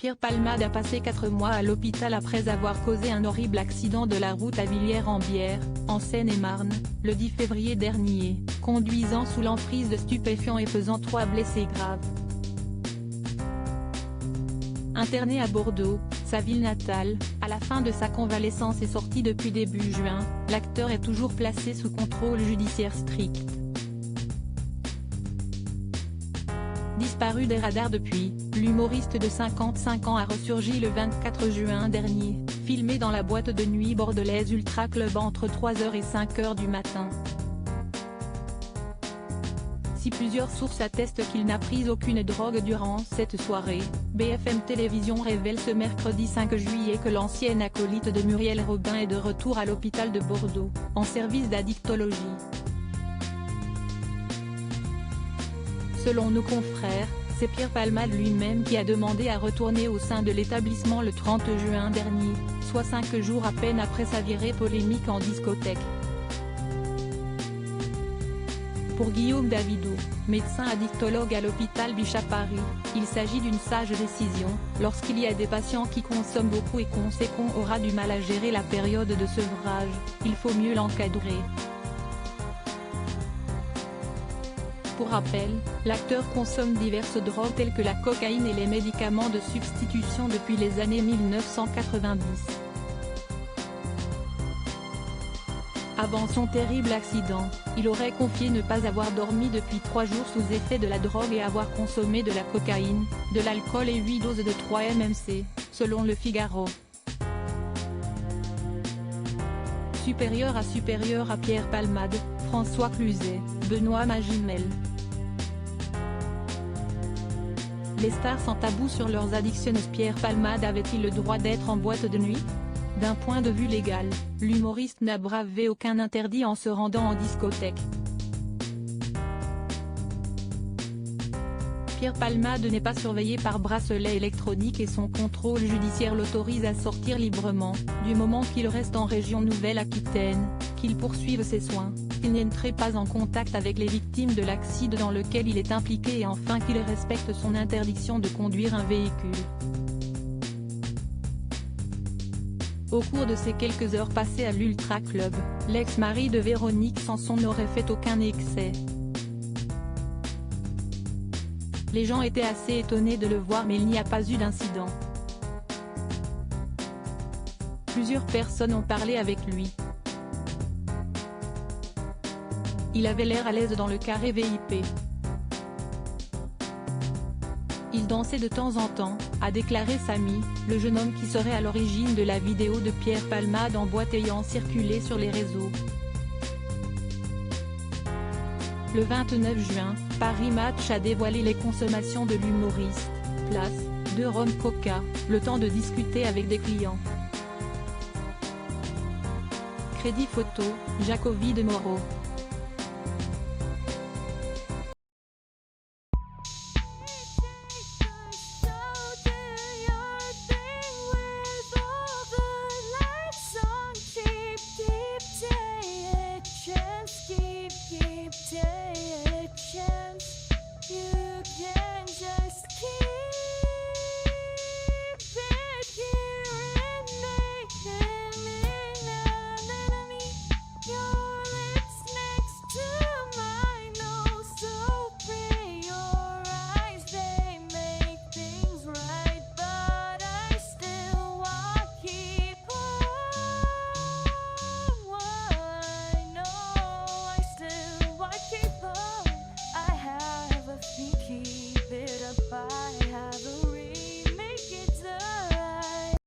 Pierre Palmade a passé 4 mois à l'hôpital après avoir causé un horrible accident de la route à Villiers-en-Bière, en Seine-et-Marne, le 10 février dernier, conduisant sous l'emprise de stupéfiants et faisant 3 blessés graves. Interné à Bordeaux, sa ville natale, à la fin de sa convalescence et sorti depuis début juin, l'acteur est toujours placé sous contrôle judiciaire strict. Disparu des radars depuis, l'humoriste de 55 ans a ressurgi le 24 juin dernier, filmé dans la boîte de nuit bordelaise Ultra Club entre 3h et 5h du matin. Si plusieurs sources attestent qu'il n'a pris aucune drogue durant cette soirée, BFM Télévision révèle ce mercredi 5 juillet que l'ancienne acolyte de Muriel Robin est de retour à l'hôpital de Bordeaux, en service d'addictologie. Selon nos confrères, c'est Pierre Palmade lui-même qui a demandé à retourner au sein de l'établissement le 30 juin dernier, soit 5 jours à peine après sa virée polémique en discothèque. Pour Guillaume Davido, médecin addictologue à l'hôpital Bichat Paris, il s'agit d'une sage décision. Lorsqu'il y a des patients qui consomment beaucoup et qu'on sait qu'on aura du mal à gérer la période de sevrage, il faut mieux l'encadrer. Pour rappel, l'acteur consomme diverses drogues telles que la cocaïne et les médicaments de substitution depuis les années 1990. Avant son terrible accident, il aurait confié ne pas avoir dormi depuis 3 jours sous effet de la drogue et avoir consommé de la cocaïne, de l'alcool et 8 doses de 3 MMC, selon Le Figaro. Supérieur à Pierre Palmade, François Cluzet, Benoît Magimel. Les stars sans tabou sur leurs addictions. Pierre Palmade avait-il le droit d'être en boîte de nuit ? D'un point de vue légal, l'humoriste n'a bravé aucun interdit en se rendant en discothèque. Pierre Palmade n'est pas surveillé par bracelet électronique et son contrôle judiciaire l'autorise à sortir librement, du moment qu'il reste en région Nouvelle-Aquitaine, qu'il poursuive ses soins, qu'il n'entre pas en contact avec les victimes de l'accident dans lequel il est impliqué et enfin qu'il respecte son interdiction de conduire un véhicule. Au cours de ces quelques heures passées à l'Ultra Club, l'ex-mari de Véronique Sanson n'aurait fait aucun excès. Les gens étaient assez étonnés de le voir mais il n'y a pas eu d'incident. Plusieurs personnes ont parlé avec lui. Il avait l'air à l'aise dans le carré VIP. Il dansait de temps en temps, a déclaré Samy, le jeune homme qui serait à l'origine de la vidéo de Pierre Palmade en boîte ayant circulé sur les réseaux. Le 29 juin, Paris Match a dévoilé les consommations de l'humoriste, place, 2 rhum coca, le temps de discuter avec des clients. Crédit photo, Jacobi de Moreau.